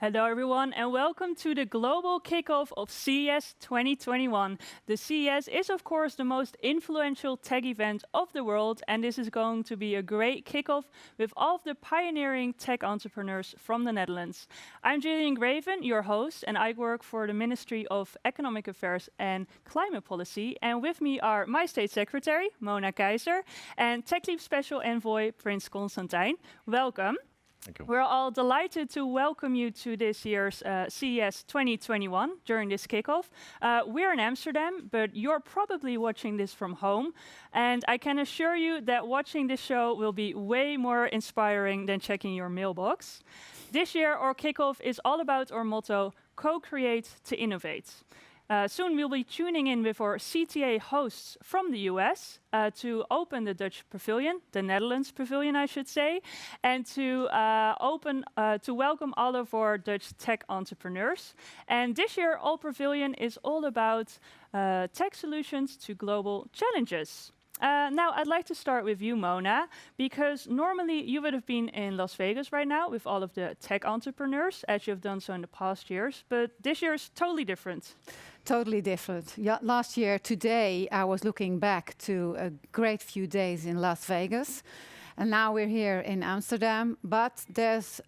Hello, everyone, and welcome to the global kickoff of CES 2021. The CES is, of course, the most influential tech event of the world, and this is going to be a great kickoff with all of the pioneering tech entrepreneurs from the Netherlands. I'm Gillian Graven, your host, and I work for the Ministry of Economic Affairs and Climate Policy. And with me are my State Secretary, Mona Keizer, and TechLeap Special Envoy, Prince Constantijn. Welcome. Thank you. We're all delighted to welcome you to this year's CES 2021 during this kickoff. We're in Amsterdam, but you're probably watching this from home. And I can assure you that watching this show will be way more inspiring than checking your mailbox. This year, our kickoff is all about our motto, co-create to innovate. Soon we'll be tuning in with our CTA hosts from the US to open the Dutch pavilion, the Netherlands pavilion, I should say, and to welcome all of our Dutch tech entrepreneurs. And this year, All Pavilion is all about tech solutions to global challenges. Now, I'd like to start with you, Mona, because normally you would have been in Las Vegas right now with all of the tech entrepreneurs, as you've done so in the past years, but this year is totally different. Totally different. Yeah, last year, today, I was looking back to a great few days in Las Vegas. And now we're here in Amsterdam, but there is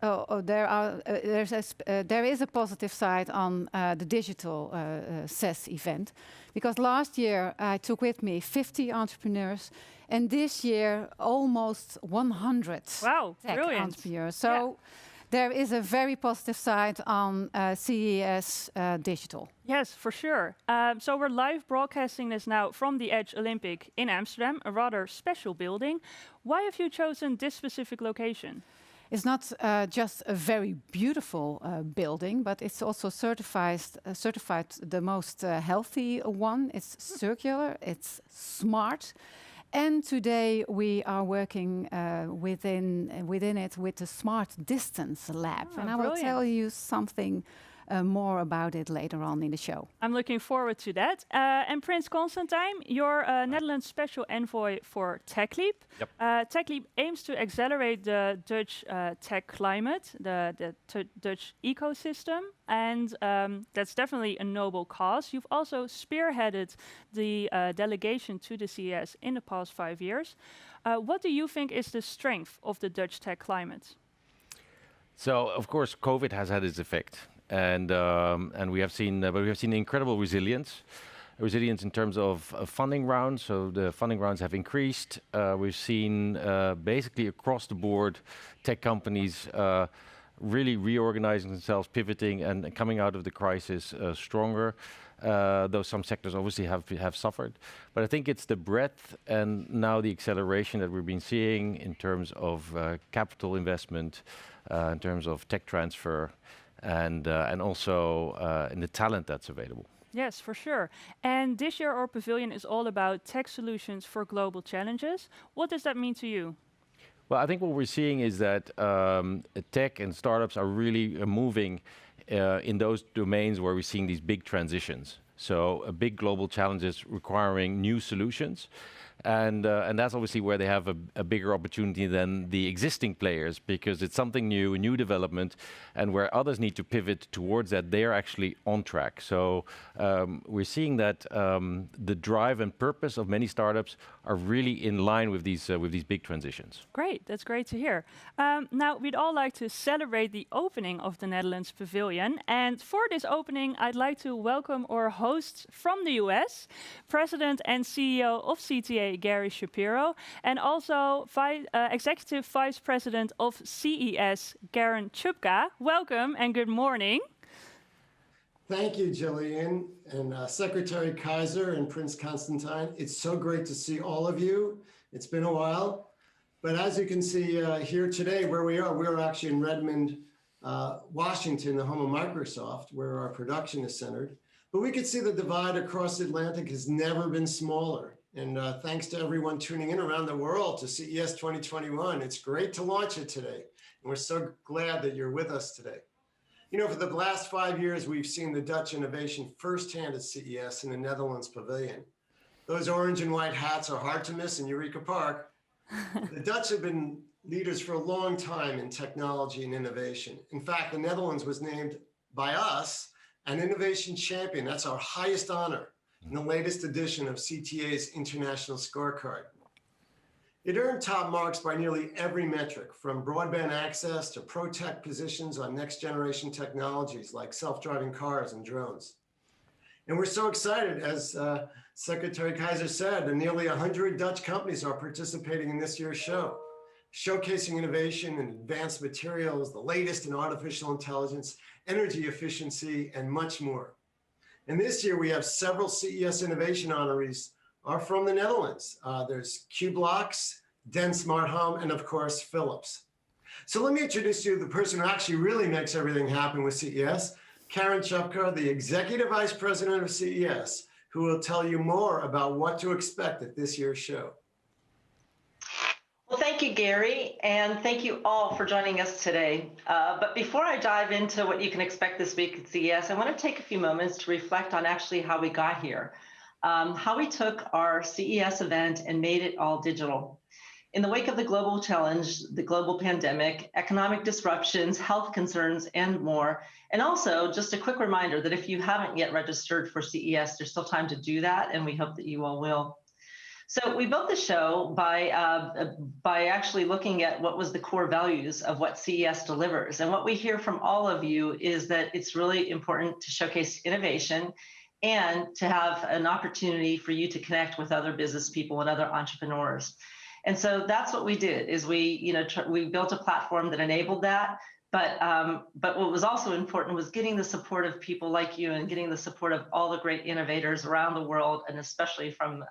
a positive side on the digital CES event, because last year I took with me 50 entrepreneurs, and this year almost 100 tech entrepreneurs. So there is a very positive side on CES digital. Yes, for sure. So we're live broadcasting this now from the Edge Olympic in Amsterdam, a rather special building. Why have you chosen this specific location? It's not just a very beautiful building, but it's also certified the most healthy one. It's circular, it's smart. And today we are working within it with the Smart Distance Lab. And I will tell you something more about it later on in the show. I'm looking forward to that. And Prince Constantijn, you're Netherlands Special Envoy for TechLeap. Yep. TechLeap aims to accelerate the Dutch tech climate, the Dutch ecosystem, and that's definitely a noble cause. You've also spearheaded the delegation to the CES in the past 5 years. What do you think is the strength of the Dutch tech climate? So, of course, COVID has had its effect. And we have seen incredible resilience in terms of funding rounds. So the funding rounds have increased. We've seen basically across the board tech companies really reorganizing themselves, pivoting, and coming out of the crisis stronger. Though some sectors obviously have suffered, but I think it's the breadth and now the acceleration that we've been seeing in terms of capital investment, in terms of tech transfer. And also in the talent that's available. Yes, for sure. And this year our pavilion is all about tech solutions for global challenges. What does that mean to you? Well, I think what we're seeing is that tech and startups are really moving in those domains where we're seeing these big transitions. So big global challenges requiring new solutions. And that's obviously where they have a bigger opportunity than the existing players, because it's something new, a new development, and where others need to pivot towards that, they're actually on track. So we're seeing that the drive and purpose of many startups are really in line with these big transitions. Great, that's great to hear. Now, we'd all like to celebrate the opening of the Netherlands Pavilion. And for this opening, I'd like to welcome our hosts from the US, President and CEO of CTA, Gary Shapiro, and also Executive Vice President of CES, Garen Chupka. Welcome and good morning. Thank you, Gillian, and Secretary Keizer and Prince Constantijn. It's so great to see all of you. It's been a while, but as you can see here today, where we're actually in Redmond, Washington, the home of Microsoft, where our production is centered. But we could see the divide across the Atlantic has never been smaller. And thanks to everyone tuning in around the world to CES 2021. It's great to launch it today. And we're so glad that you're with us today. You know, for the last 5 years, we've seen the Dutch innovation firsthand at CES in the Netherlands Pavilion. Those orange and white hats are hard to miss in Eureka Park. The Dutch have been leaders for a long time in technology and innovation. In fact, the Netherlands was named by us an innovation champion. That's our highest honor in the latest edition of CTA's International Scorecard. It earned top marks by nearly every metric, from broadband access to pro-tech positions on next-generation technologies like self-driving cars and drones. And we're so excited, as Secretary Kaiser said, that nearly 100 Dutch companies are participating in this year's show, showcasing innovation in advanced materials, the latest in artificial intelligence, energy efficiency, and much more. And this year we have several CES innovation honorees are from the Netherlands. There's Qblox, Den Smart Home, and of course, Philips. So let me introduce you to the person who actually really makes everything happen with CES, Karen Chupka, the Executive Vice President of CES, who will tell you more about what to expect at this year's show. Well, thank you, Gary, and thank you all for joining us today. But before I dive into what you can expect this week at CES, I want to take a few moments to reflect on actually how we got here, how we took our CES event and made it all digital. In the wake of the global challenge, the global pandemic, economic disruptions, health concerns, and more, and also just a quick reminder that if you haven't yet registered for CES, there's still time to do that, and we hope that you all will. So we built the show by actually looking at what was the core values of what CES delivers. And what we hear from all of you is that it's really important to showcase innovation and to have an opportunity for you to connect with other business people and other entrepreneurs. And so that's what we did, is we built a platform that enabled that. But what was also important was getting the support of people like you and getting the support of all the great innovators around the world, and especially from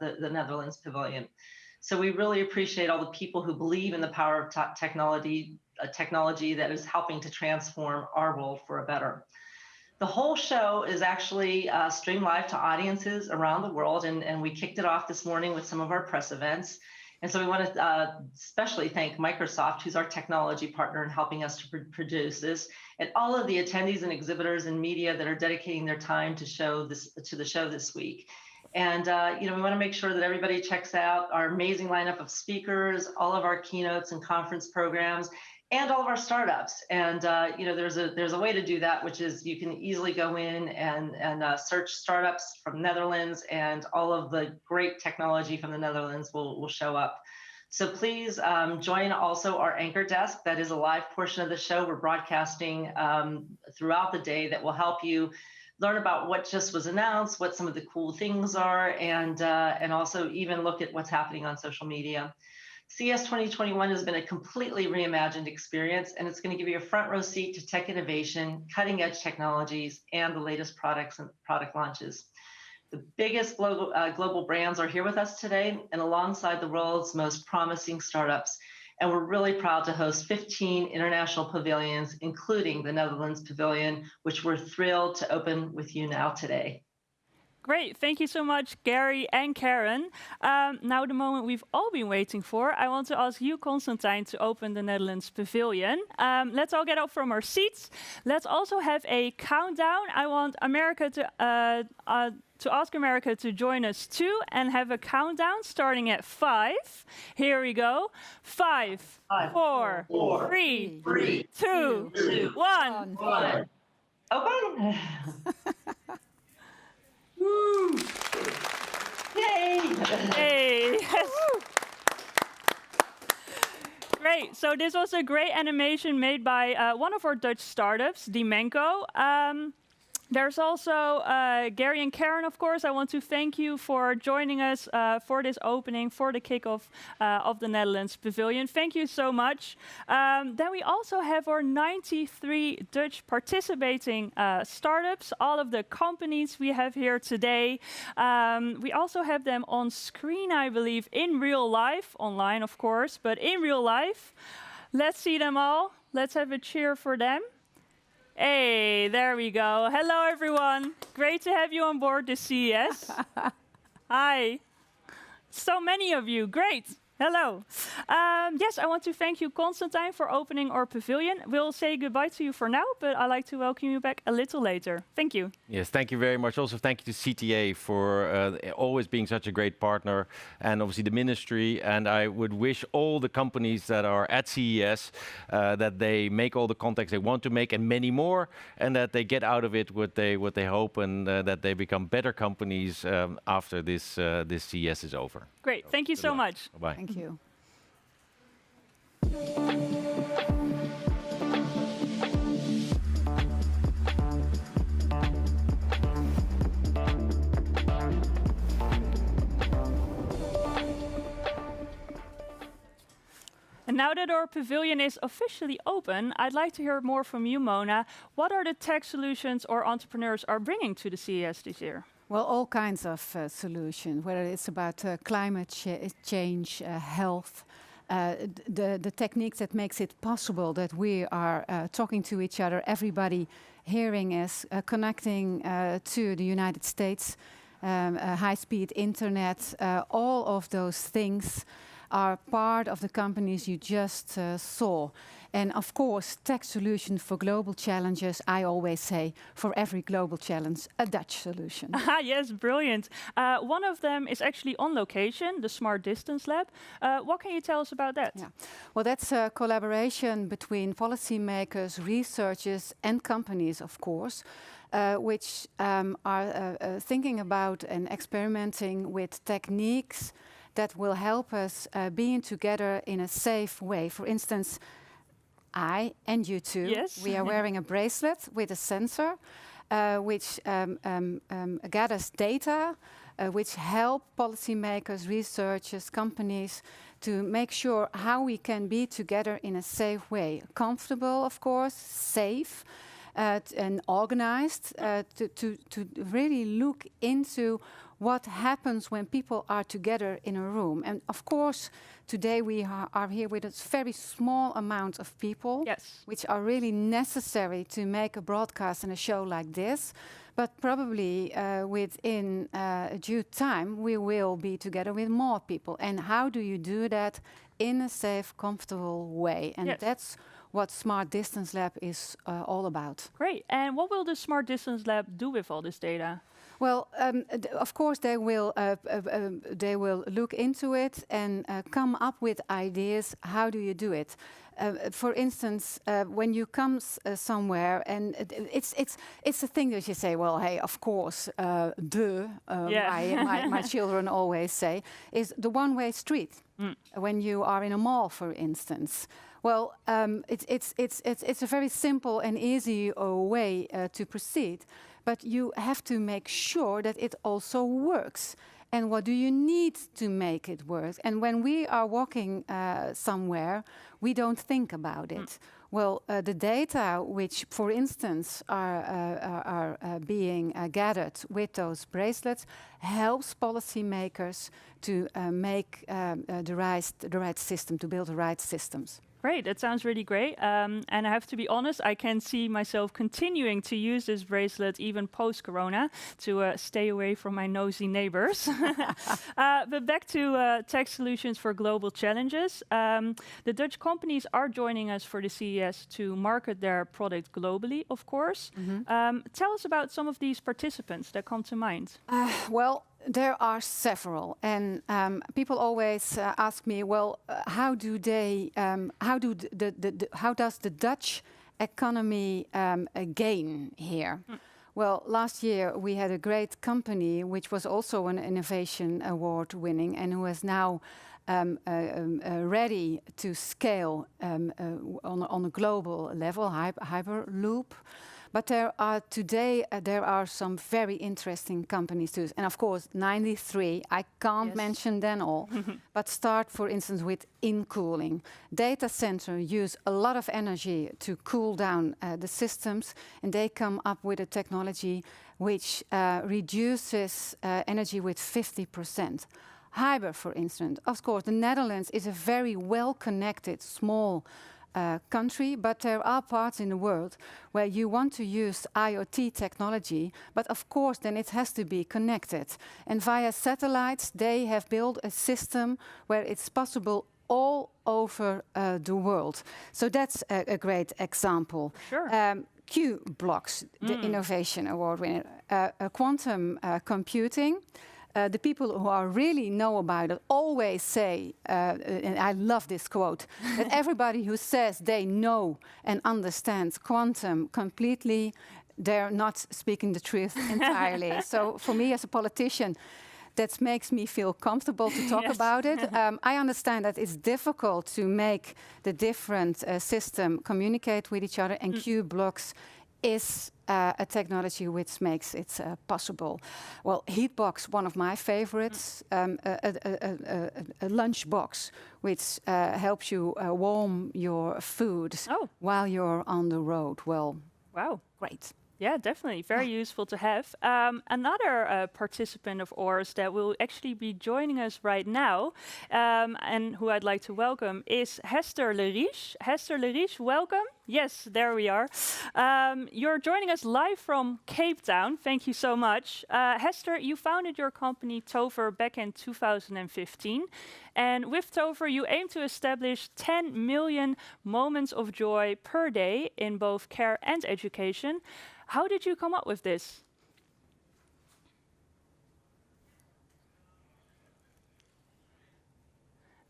the Netherlands Pavilion. So we really appreciate all the people who believe in the power of technology that is helping to transform our world for a better. The whole show is actually streamed live to audiences around the world, and we kicked it off this morning with some of our press events. And so we want to especially thank Microsoft, who's our technology partner in helping us to produce this, and all of the attendees and exhibitors and media that are dedicating their time to the show this week. And we want to make sure that everybody checks out our amazing lineup of speakers, all of our keynotes and conference programs, and all of our startups. And there's a way to do that, which is you can easily go in and search startups from Netherlands, and all of the great technology from the Netherlands will show up. So please join also our anchor desk. That is a live portion of the show. We're broadcasting throughout the day that will help you learn about what just was announced, what some of the cool things are, and also even look at what's happening on social media. CES 2021 has been a completely reimagined experience, and it's going to give you a front row seat to tech innovation, cutting edge technologies, and the latest products and product launches. The biggest global brands are here with us today, and alongside the world's most promising startups. And we're really proud to host 15 international pavilions, including the Netherlands Pavilion, which we're thrilled to open with you now today. Great, thank you so much, Gary and Karen. Now the moment we've all been waiting for. I want to ask you, Constantine, to open the Netherlands Pavilion. Let's all get up from our seats. Let's also have a countdown. I want America to ask America to join us too, and have a countdown starting at 5. Here we go. 5, 4, 3, 2, 1. Open. Woo! Yay! Hey! Yes. Great. So this was a great animation made by one of our Dutch startups, Dimenco. There's also Gary and Karen, of course. I want to thank you for joining us for this opening, for the kickoff of the Netherlands Pavilion. Thank you so much. Then we also have our 93 Dutch participating startups, all of the companies we have here today. We also have them on screen, I believe, in real life, online, of course, but in real life. Let's see them all. Let's have a cheer for them. Hey, there we go. Hello, everyone. Great to have you on board the CES. Hi. So many of you. Great. Hello. Yes, I want to thank you, Constantine, for opening our pavilion. We'll say goodbye to you for now, but I'd like to welcome you back a little later. Thank you. Yes, thank you very much. Also, thank you to CTA for always being such a great partner, and obviously the ministry. And I would wish all the companies that are at CES that they make all the contacts they want to make and many more, and that they get out of it what they hope, and that they become better companies after this CES is over. Great. Thank you so much. Bye-bye. Thank you. And now that our pavilion is officially open, I'd like to hear more from you, Mona. What are the tech solutions our entrepreneurs are bringing to the CES this year? Well, all kinds of solutions, whether it's about climate change, health, the techniques that makes it possible that we are talking to each other, everybody hearing us, connecting to the United States, high-speed internet, all of those things are part of the companies you just saw. And of course, tech solution for global challenges, I always say, for every global challenge, a Dutch solution. Yes, brilliant. One of them is actually on location, the Smart Distance Lab. What can you tell us about that? Yeah. Well, that's a collaboration between policymakers, researchers, and companies, of course, which are thinking about and experimenting with techniques that will help us being together in a safe way. For instance, I and you too, yes. we are wearing a bracelet with a sensor which gathers data which help policymakers, researchers, companies to make sure how we can be together in a safe way. Comfortable, of course, safe, and organized to really look into what happens when people are together in a room. And of course, today we are here with a very small amount of people, yes, which are really necessary to make a broadcast and a show like this. But probably within due time, we will be together with more people. And how do you do that in a safe, comfortable way? And yes, that's what Smart Distance Lab is all about. Great. And what will the Smart Distance Lab do with all this data? Well, of course, they will look into it and come up with ideas. How do you do it? For instance, when you come somewhere, and it's a thing that you say, well, hey, of course, my children always say, is the one-way street. When you are in a mall, for instance. Well, it's a very simple and easy way to proceed. But you have to make sure that it also works. And what do you need to make it work? And when we are walking somewhere, we don't think about it. Well, the data which, for instance, are being gathered with those bracelets helps policymakers to make the right system, to build the right systems. Great, that sounds really great. And I have to be honest, I can see myself continuing to use this bracelet even post-corona to stay away from my nosy neighbors. But back to tech solutions for global challenges. The Dutch companies are joining us for the CES to market their product globally, of course. Tell us about some of these participants that come to mind. Well, there are several, and people always ask me, well, how does the Dutch economy gain here? Well, last year we had a great company which was also an innovation award winning and who is now ready to scale on a global level, Hyperloop. But there are some very interesting companies too. And of course, 93, I can't mention them all, but start, for instance, with in-cooling. Data centers use a lot of energy to cool down the systems, and they come up with a technology which reduces energy with 50%. Hyber, for instance. Of course, the Netherlands is a very well-connected, small country, but there are parts in the world where you want to use IoT technology, but of course then it has to be connected. And via satellites, they have built a system where it's possible all over the world. So that's a great example. Sure. Q-Blocks, the Innovation Award winner, quantum computing. The people who really know about it always say, and I love this quote, that everybody who says they know and understand quantum completely, they're not speaking the truth entirely. So for me as a politician, that makes me feel comfortable to talk about it. I understand that it's difficult to make the different systems communicate with each other, and Q-Blocks is a technology which makes it possible. Well, Heatbox, one of my favorites, a lunch box which helps you warm your food while you're on the road. Well, wow, great. Yeah, definitely. Very useful to have. Another participant of ours that will actually be joining us right now, and who I'd like to welcome, is Hester Leriche. Hester Leriche, welcome. Yes, there we are. You're joining us live from Cape Town. Thank you so much. Hester, you founded your company Tover back in 2015. And with Tover, you aim to establish 10 million moments of joy per day in both care and education. How did you come up with this?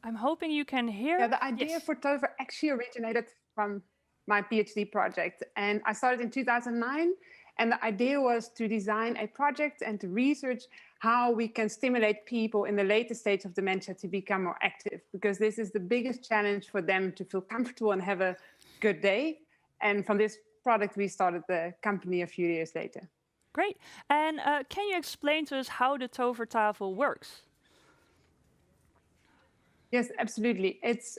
I'm hoping you can hear. Yeah, the idea for Tover actually originated from my PhD project. And I started in 2009. And the idea was to design a project and to research how we can stimulate people in the later stage of dementia to become more active, because this is the biggest challenge for them to feel comfortable and have a good day. And from this product, we started the company a few years later. Great. And can you explain to us how the Tovertafel works? Yes, absolutely. It's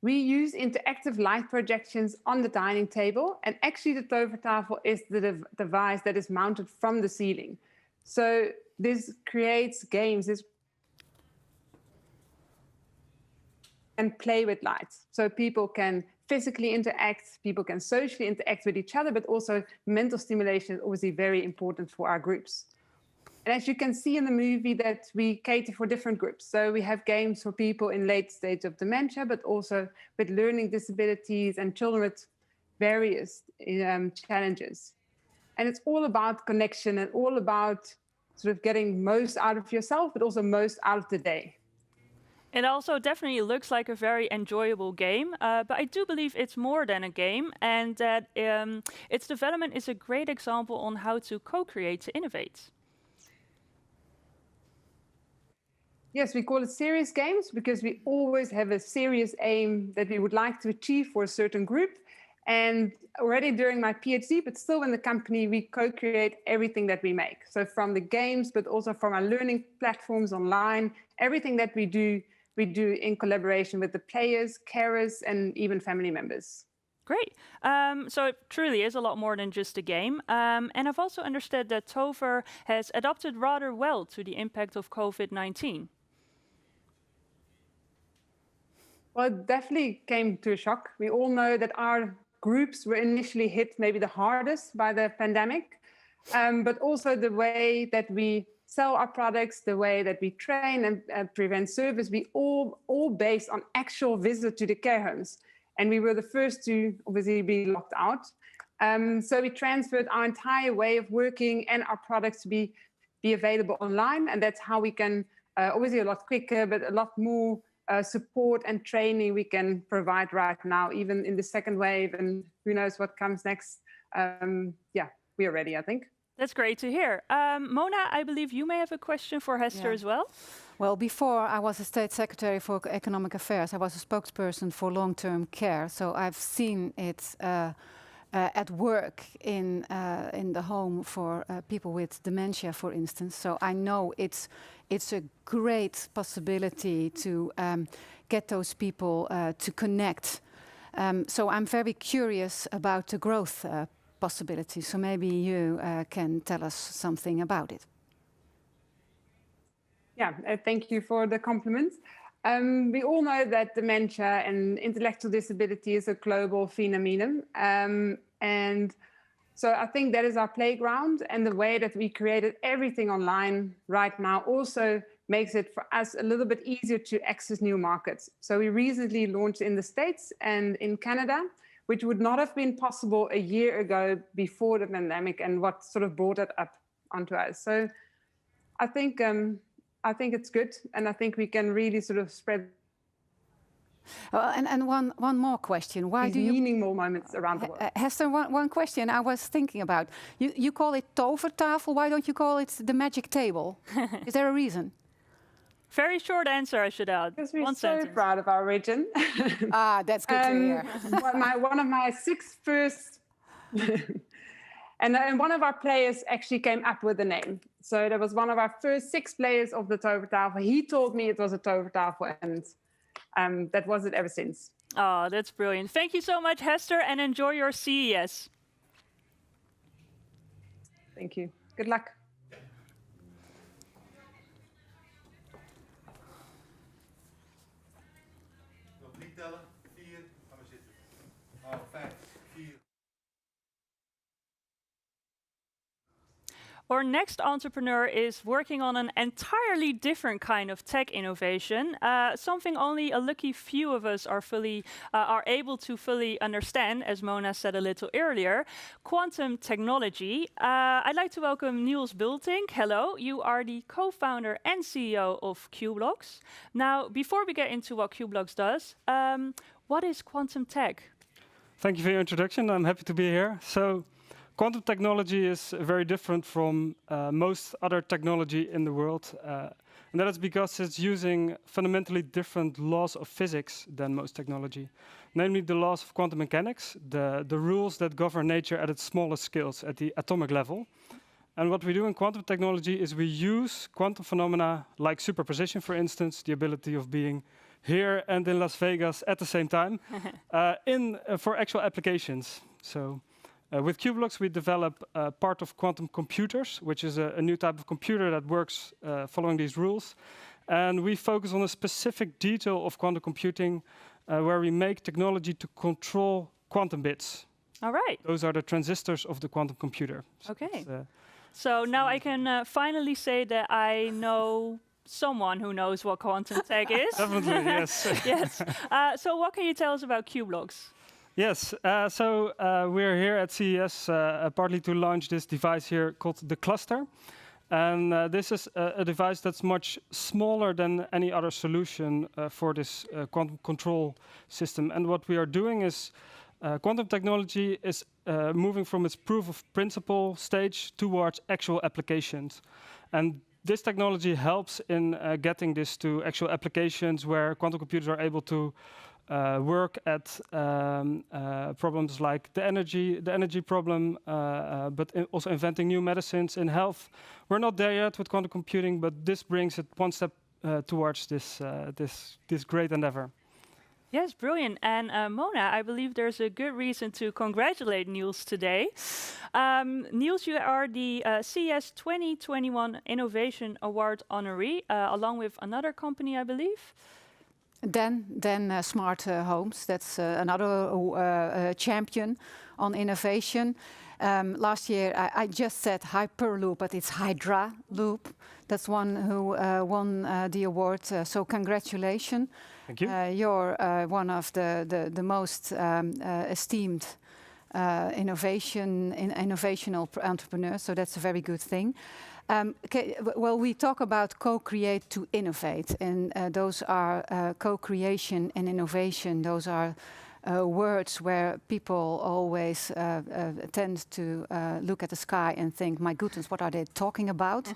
we use interactive light projections on the dining table, and actually the Tovertafel is the device that is mounted from the ceiling. So this creates games and play with lights. So people can physically interact, people can socially interact with each other, but also mental stimulation is obviously very important for our groups. And as you can see in the movie, that we cater for different groups. So we have games for people in late stage of dementia, but also with learning disabilities and children with various challenges. And it's all about connection and all about sort of getting most out of yourself, but also most out of the day. It also definitely looks like a very enjoyable game, but I do believe it's more than a game, and that its development is a great example on how to co-create to innovate. Yes, we call it serious games because we always have a serious aim that we would like to achieve for a certain group. And already during my PhD, but still in the company, we co-create everything that we make. So from the games, but also from our learning platforms online, everything that we do in collaboration with the players, carers, and even family members. Great. So it truly is a lot more than just a game. And I've also understood that Tover has adapted rather well to the impact of COVID-19. Well, it definitely came to a shock. We all know that our groups were initially hit maybe the hardest by the pandemic, but also the way that we sell our products, the way that we train and prevent service, we all based on actual visit to the care homes. And we were the first to obviously be locked out. So we transferred our entire way of working and our products to be available online. And that's how we can, obviously a lot quicker, but a lot more support and training we can provide right now, even in the second wave, and who knows what comes next. Yeah, we are ready, I think. That's great to hear. Mona, I believe you may have a question for Hester as well. Well, before I was a state secretary for economic affairs, I was a spokesperson for long-term care. So I've seen it at work in the home for people with dementia, for instance. So I know it's a great possibility to get those people to connect. So I'm very curious about the growth possibilities. So maybe you can tell us something about it. Yeah, thank you for the compliment. We all know that dementia and intellectual disability is a global phenomenon. And so I think that is our playground, and the way that we created everything online right now also makes it for us a little bit easier to access new markets. So we recently launched in the States and in Canada, which would not have been possible a year ago before the pandemic, and what sort of brought it up onto us. So I think it's good, and I think we can really sort of spread And one more question. Why these do you meaningful moments around the world. Hester, one question I was thinking about. You call it tovertafel. Why don't you call it the magic table? Is there a reason? Very short answer, I should add. Because we're One so sentence. proud of our region. That's good to hear. One of my 6 first, and one of our players actually came up with the name. So that was one of our first 6 players of the tovertafel. He told me it was a tovertafel, and that was it ever since. Oh, that's brilliant. Thank you so much, Hester, and enjoy your CES. Thank you. Good luck. Tellen, 4, gaan we zitten. Oh, 5, 4. Our next entrepreneur is working on an entirely different kind of tech innovation, something only a lucky few of us are able to fully understand, as Mona said a little earlier, quantum technology. I'd like to welcome Niels Bultink. Hello, you are the co-founder and CEO of Qblocks. Now, before we get into what Qblocks does, what is quantum tech? Thank you for your introduction. I'm happy to be here. So, quantum technology is very different from most other technology in the world. And that is because it's using fundamentally different laws of physics than most technology. Namely, the laws of quantum mechanics, the rules that govern nature at its smallest scales, at the atomic level. And what we do in quantum technology is we use quantum phenomena like superposition, for instance, the ability of being here and in Las Vegas at the same time, for actual applications. So, with Qblocks, we develop part of quantum computers, which is a new type of computer that works following these rules. And we focus on a specific detail of quantum computing where we make technology to control quantum bits. All right. Those are the transistors of the quantum computer. Okay. So now I can finally say that I know someone who knows what quantum tech is. Definitely, yes. Yes. So what can you tell us about Qblocks? Yes, we're here at CES partly to launch this device here called the cluster. And this is a device that's much smaller than any other solution for this quantum control system. And what we are doing is quantum technology is moving from its proof of principle stage towards actual applications. And this technology helps in getting this to actual applications where quantum computers are able to work at problems like the energy problem, but also inventing new medicines in health. We're not there yet with quantum computing, but this brings it one step towards this great endeavor. Yes, brilliant. And Mona, I believe there's a good reason to congratulate Niels today. Niels, you are the CES 2021 Innovation Award honoree, along with another company, I believe. Then Smart Homes, that's another champion on innovation. Last year, I just said Hyperloop, but it's Hydra Loop. That's one who won the award. So congratulations. Thank you. You're one of the most esteemed innovational entrepreneurs. So that's a very good thing. Well, we talk about co-create to innovate, and those are co-creation and innovation. Those are words where people always tend to look at the sky and think, my goodness, what are they talking about?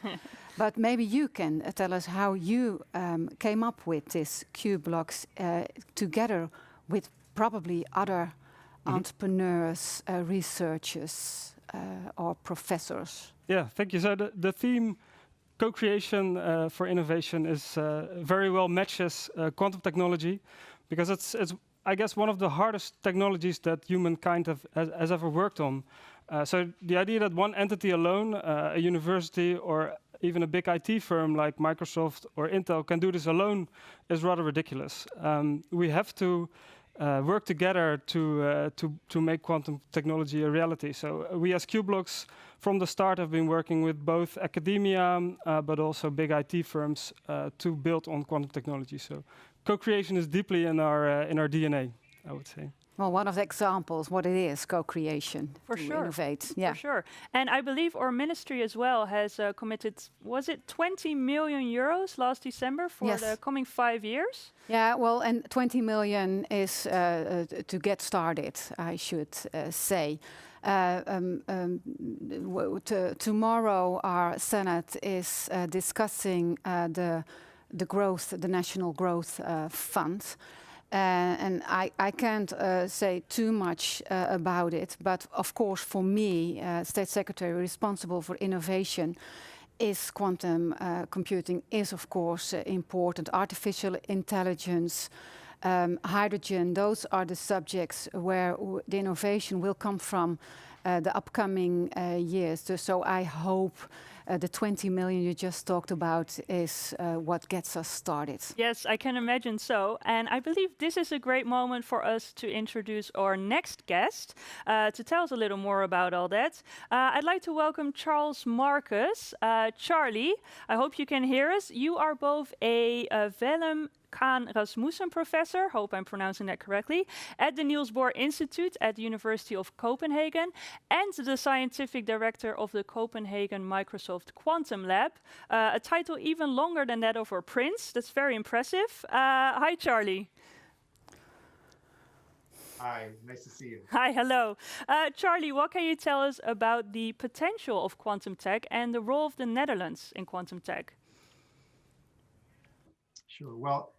But maybe you can tell us how you came up with this Qblocks together with probably other entrepreneurs, researchers, or professors. Yeah, thank you. So the theme co-creation for innovation is very well matches quantum technology, because it's I guess one of the hardest technologies that humankind has ever worked on. So the idea that one entity alone, a university or even a big IT firm like Microsoft or Intel can do this alone is rather ridiculous. We have to work together to make quantum technology a reality. So we as Qblocks from the start have been working with both academia but also big IT firms to build on quantum technology. So co-creation is deeply in our DNA, I would say. Well, one of the examples, what it is, co-creation, For to sure. innovate. Yeah. For sure. And I believe our ministry as well has committed, was it 20 million euros last December for Yes. the coming 5 years? Yeah, well, and 20 million is to get started, I should say. Tomorrow, our Senate is discussing the growth, the National Growth Fund. And I can't say too much about it, but of course, for me, State Secretary responsible for innovation, is quantum computing is of course important. Artificial intelligence, hydrogen, those are the subjects where the innovation will come from the upcoming years. So I hope the 20 million you just talked about is what gets us started. Yes, I can imagine so. And I believe this is a great moment for us to introduce our next guest to tell us a little more about all that. I'd like to welcome Charles Marcus. Charlie, I hope you can hear us. You are both a Willem Kaan Rasmussen professor, hope I'm pronouncing that correctly, at the Niels Bohr Institute at the University of Copenhagen, and the scientific director of the Copenhagen Microsoft Quantum Lab, a title even longer than that of our prince. That's very impressive. Hi, Charlie. Hi, nice to see you. Hi, hello. Charlie, what can you tell us about the potential of quantum tech and the role of the Netherlands in quantum tech? Sure. Well,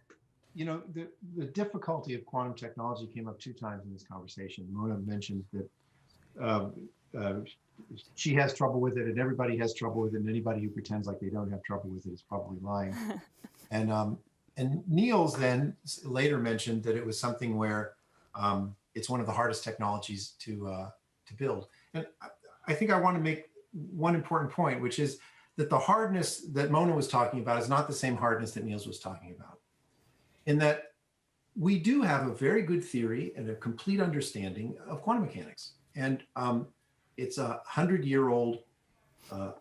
you know, the difficulty of quantum technology came up 2 times in this conversation. Mona mentioned that she has trouble with it, and everybody has trouble with it, and anybody who pretends like they don't have trouble with it is probably lying. And Niels then later mentioned that it was something where it's one of the hardest technologies to build. And I think I want to make one important point, which is that the hardness that Mona was talking about is not the same hardness that Niels was talking about. In that we do have a very good theory and a complete understanding of quantum mechanics. And it's a 100-year-old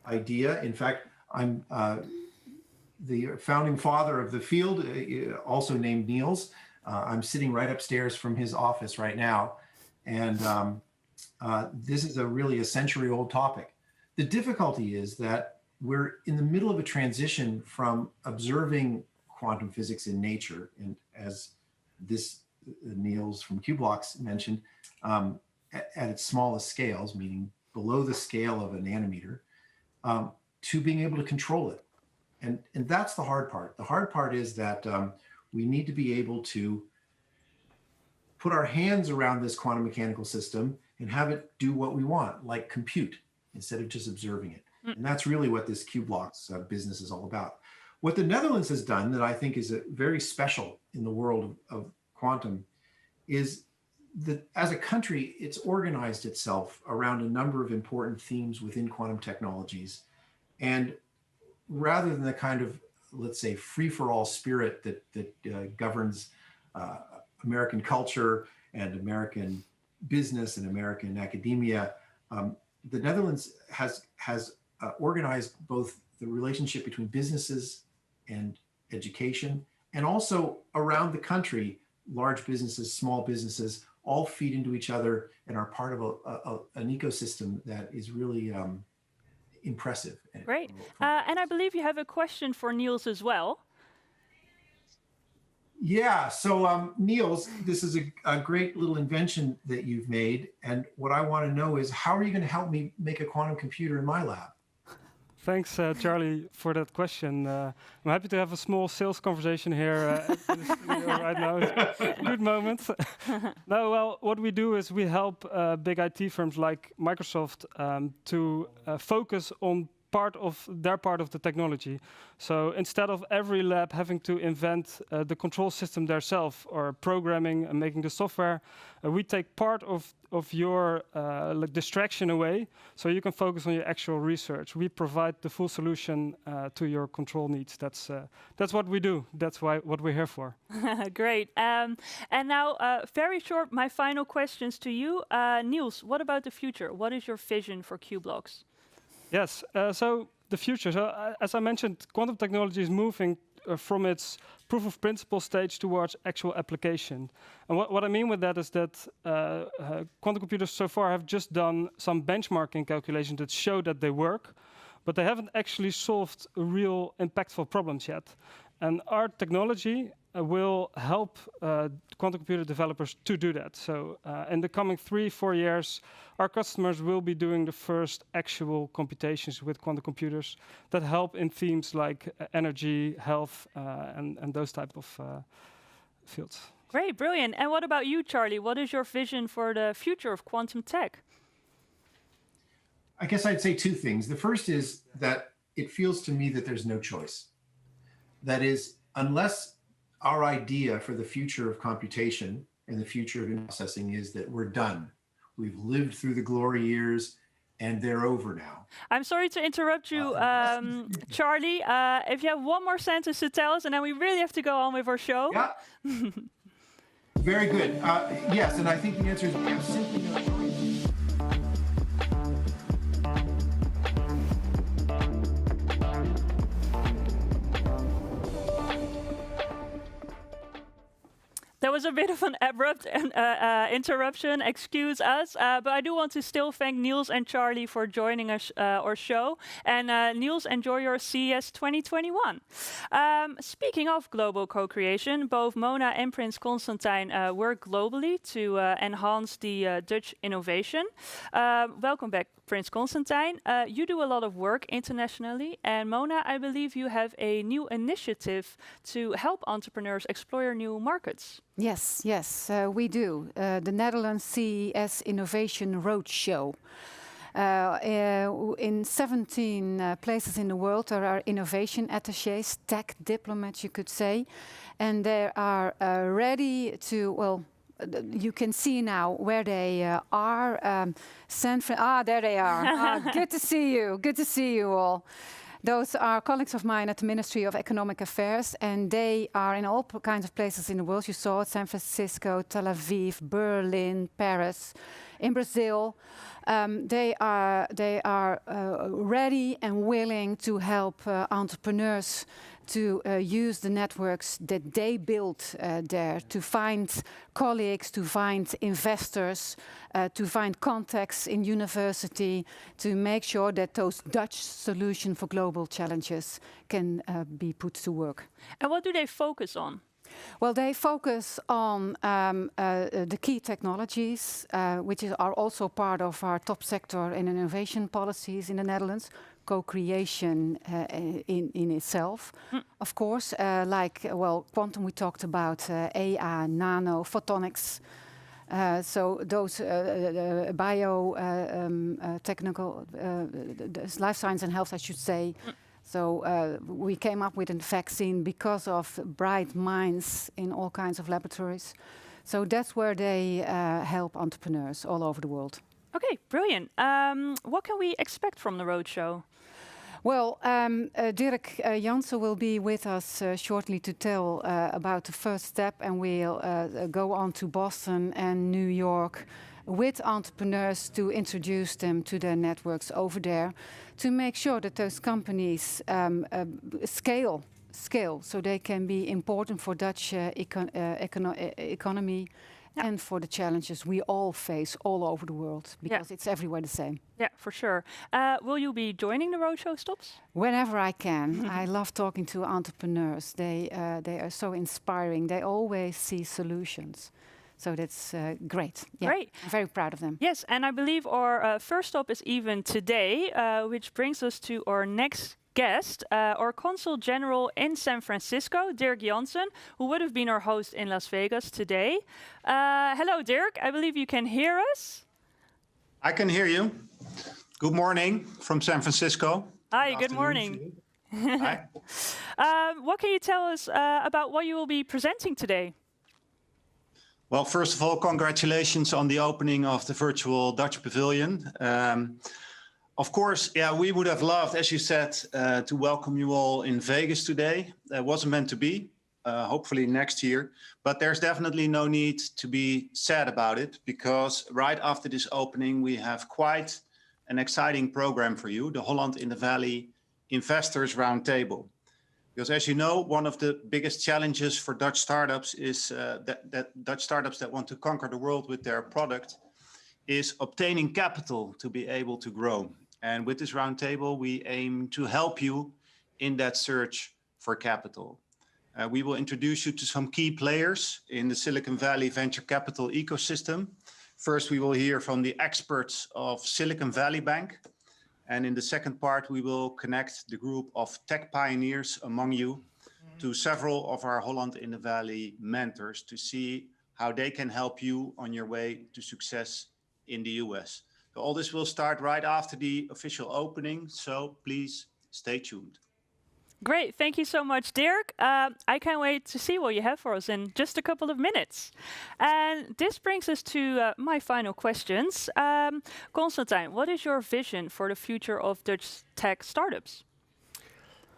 idea. In fact, I'm the founding father of the field, also named Niels. I'm sitting right upstairs from his office right now. And this is really a century-old topic. The difficulty is that we're in the middle of a transition from observing quantum physics in nature, and as this Niels from Qblocks mentioned, at its smallest scales, meaning below the scale of a nanometer, to being able to control it. And that's the hard part. The hard part is that we need to be able to put our hands around this quantum mechanical system and have it do what we want, like compute, instead of just observing it. And that's really what this Qblocks business is all about. What the Netherlands has done that I think is very special in the world of quantum is that as a country, it's organized itself around a number of important themes within quantum technologies. And rather than the kind of, let's say, free-for-all spirit that governs American culture and American business and American academia, the Netherlands has organized both the relationship between businesses and education, and also around the country, large businesses, small businesses, all feed into each other and are part of an ecosystem that is really impressive. Great. And I believe you have a question for Niels as well. Yeah, so Niels, this is a great little invention that you've made. And what I want to know is, how are you going to help me make a quantum computer in my lab? Thanks, Charlie, for that question. I'm happy to have a small sales conversation here right now. It's a good moment. No, well, what we do is we help big IT firms like Microsoft to focus on part of the technology. So instead of every lab having to invent the control system themselves or programming and making the software, we take part of your distraction away, so you can focus on your actual research. We provide the full solution to your control needs. That's what we do. That's what we're here for. Great. And now, very short, my final questions to you. Niels, what about the future? What is your vision for Q-Blocks? Yes, so the future. So as I mentioned, quantum technology is moving from its proof of principle stage towards actual application. And what I mean with that is that quantum computers so far have just done some benchmarking calculations that show that they work, but they haven't actually solved real impactful problems yet. And our technology will help quantum computer developers to do that. So in the coming 3-4 years, our customers will be doing the first actual computations with quantum computers that help in themes like energy, health, and those type of fields. Great, brilliant. And what about you, Charlie? What is your vision for the future of quantum tech? I guess I'd say two things. The first is that it feels to me that there's no choice. That is, unless our idea for the future of computation and the future of processing is that we're done. We've lived through the glory years and they're over now. I'm sorry to interrupt you, Charlie. If you have one more sentence to tell us, and then we really have to go on with our show. Yeah. Very good. Yes, and I think the answer is we have simply no choice. That was a bit of an abrupt interruption, excuse us, but I do want to still thank Niels and Charlie for joining us, our show. And Niels, enjoy your CES 2021. Speaking of global co-creation, both Mona and Prince Constantijn work globally to enhance the Dutch innovation. Welcome back, Prince Constantijn. You do a lot of work internationally, and Mona, I believe you have a new initiative to help entrepreneurs explore new markets. Yes, we do. The Netherlands CES Innovation Roadshow. In 17 places in the world, there are innovation attachés, tech diplomats, you could say, and they are ready to, well, you can see now where they are. There they are. Good to see you. Good to see you all. Those are colleagues of mine at the Ministry of Economic Affairs, and they are in all kinds of places in the world. You saw it, San Francisco, Tel Aviv, Berlin, Paris, in Brazil. They are ready and willing to help entrepreneurs to use the networks that they built there, to find colleagues, to find investors, to find contacts in university, to make sure that those Dutch solutions for global challenges can be put to work. And what do they focus on? Well, they focus on the key technologies, which are also part of our top sector and innovation policies in the Netherlands. Co-creation in itself, of course, quantum we talked about, AI, nano, photonics. So those technical, life science and health, I should say. So we came up with a vaccine because of bright minds in all kinds of laboratories. So that's where they help entrepreneurs all over the world. Okay, brilliant. What can we expect from the roadshow? Well, Dirk Jansen will be with us shortly to tell about the first step, and we'll go on to Boston and New York with entrepreneurs to introduce them to their networks over there, to make sure that those companies scale so they can be important for Dutch economy. Yeah. And for the challenges we all face all over the world, because it's everywhere the same. Yeah, for sure. Will you be joining the roadshow stops? Whenever I can. I love talking to entrepreneurs. They are so inspiring. They always see solutions. So that's great. Yeah, great. I'm very proud of them. Yes, and I believe our first stop is even today, which brings us to our next guest, our Consul General in San Francisco, Dirk Jansen, who would have been our host in Las Vegas today. Hello, Dirk. I believe you can hear us. I can hear you. Good morning from San Francisco. Hi, good afternoon to morning. you. Hi. What can you tell us about what you will be presenting today? Well, first of all, congratulations on the opening of the virtual Dutch pavilion. Of course, yeah, we would have loved, as you said, to welcome you all in Vegas today. That wasn't meant to be, hopefully next year. But there's definitely no need to be sad about it, because right after this opening, we have quite an exciting program for you, the Holland in the Valley Investors Roundtable. Because as you know, one of the biggest challenges for Dutch startups is that Dutch startups that want to conquer the world with their product is obtaining capital to be able to grow. And with this roundtable, we aim to help you in that search for capital. We will introduce you to some key players in the Silicon Valley venture capital ecosystem. First, we will hear from the experts of Silicon Valley Bank. And in the second part, we will connect the group of tech pioneers among you to several of our Holland in the Valley mentors to see how they can help you on your way to success in the US. So all this will start right after the official opening, so please stay tuned. Great, thank you so much, Dirk. I can't wait to see what you have for us in just a couple of minutes. And this brings us to my final questions. Constantijn, what is your vision for the future of Dutch tech startups?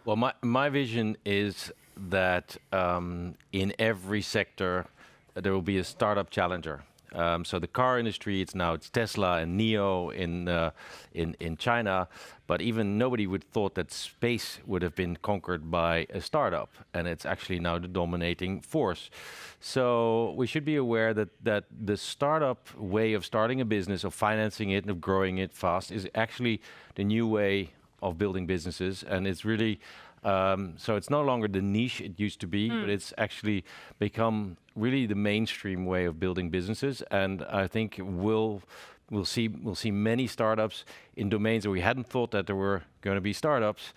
Well, my vision is that in every sector there will be a startup challenger. So the car industry, it's Tesla and NIO in China, but even nobody would thought that space would have been conquered by a startup, and it's actually now the dominating force. So we should be aware that the startup way of starting a business, of financing it, and of growing it fast is actually the new way of building businesses, and it's really so it's no longer the niche it used to be, but it's actually become really the mainstream way of building businesses. And I think we'll see many startups in domains where we hadn't thought that there were going to be startups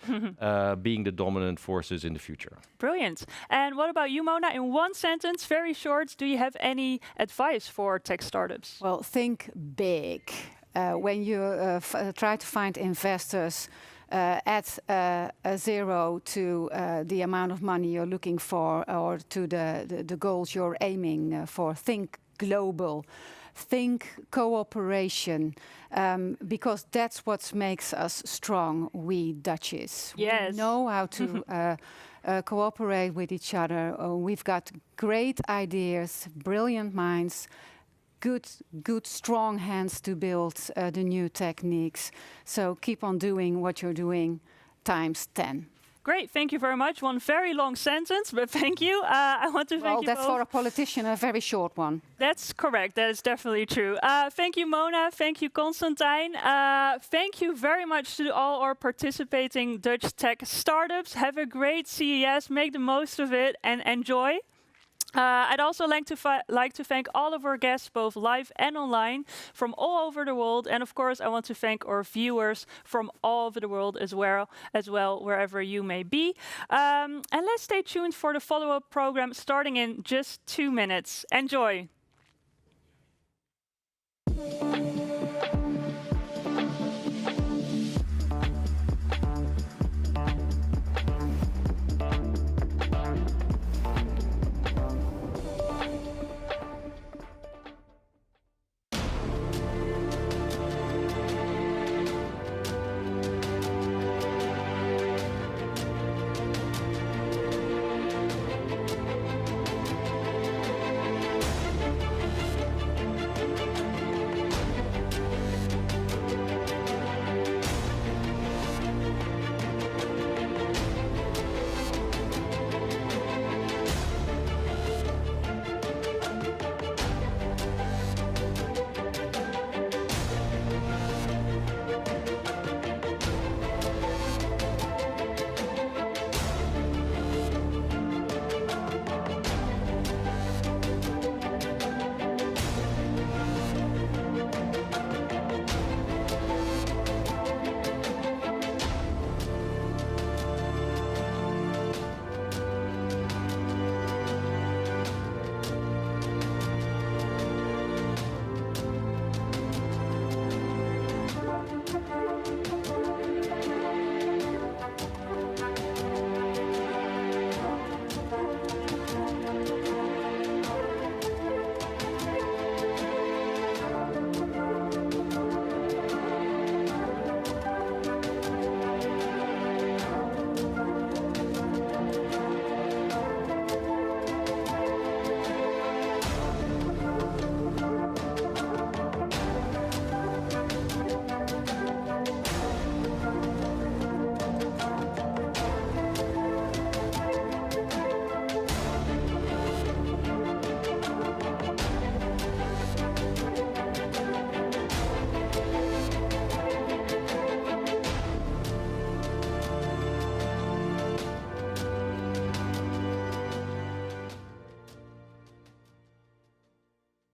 being the dominant forces in the future. Brilliant. And what about you, Mona? In one sentence, very short, do you have any advice for tech startups? Well, think big. When you try to find investors, add a zero to the amount of money you're looking for, or to the goals you're aiming for. Think global. Think cooperation, because that's what makes us strong, we Dutchies. Yes. We know how to cooperate with each other. We've got great ideas, brilliant minds, good, strong hands to build the new techniques. So keep on doing what you're doing times 10. Great, thank you very much. One very long sentence, but thank you. I want to thank you that's both. for a politician, a very short one. That's correct. That is definitely true. Thank you, Mona. Thank you, Constantijn. Thank you very much to all our participating Dutch tech startups. Have a great CES. Make the most of it and enjoy. I'd also like to thank all of our guests, both live and online, from all over the world. And of course, I want to thank our viewers from all over the world as well, wherever you may be. And let's stay tuned for the follow-up program starting in just 2 minutes. Enjoy.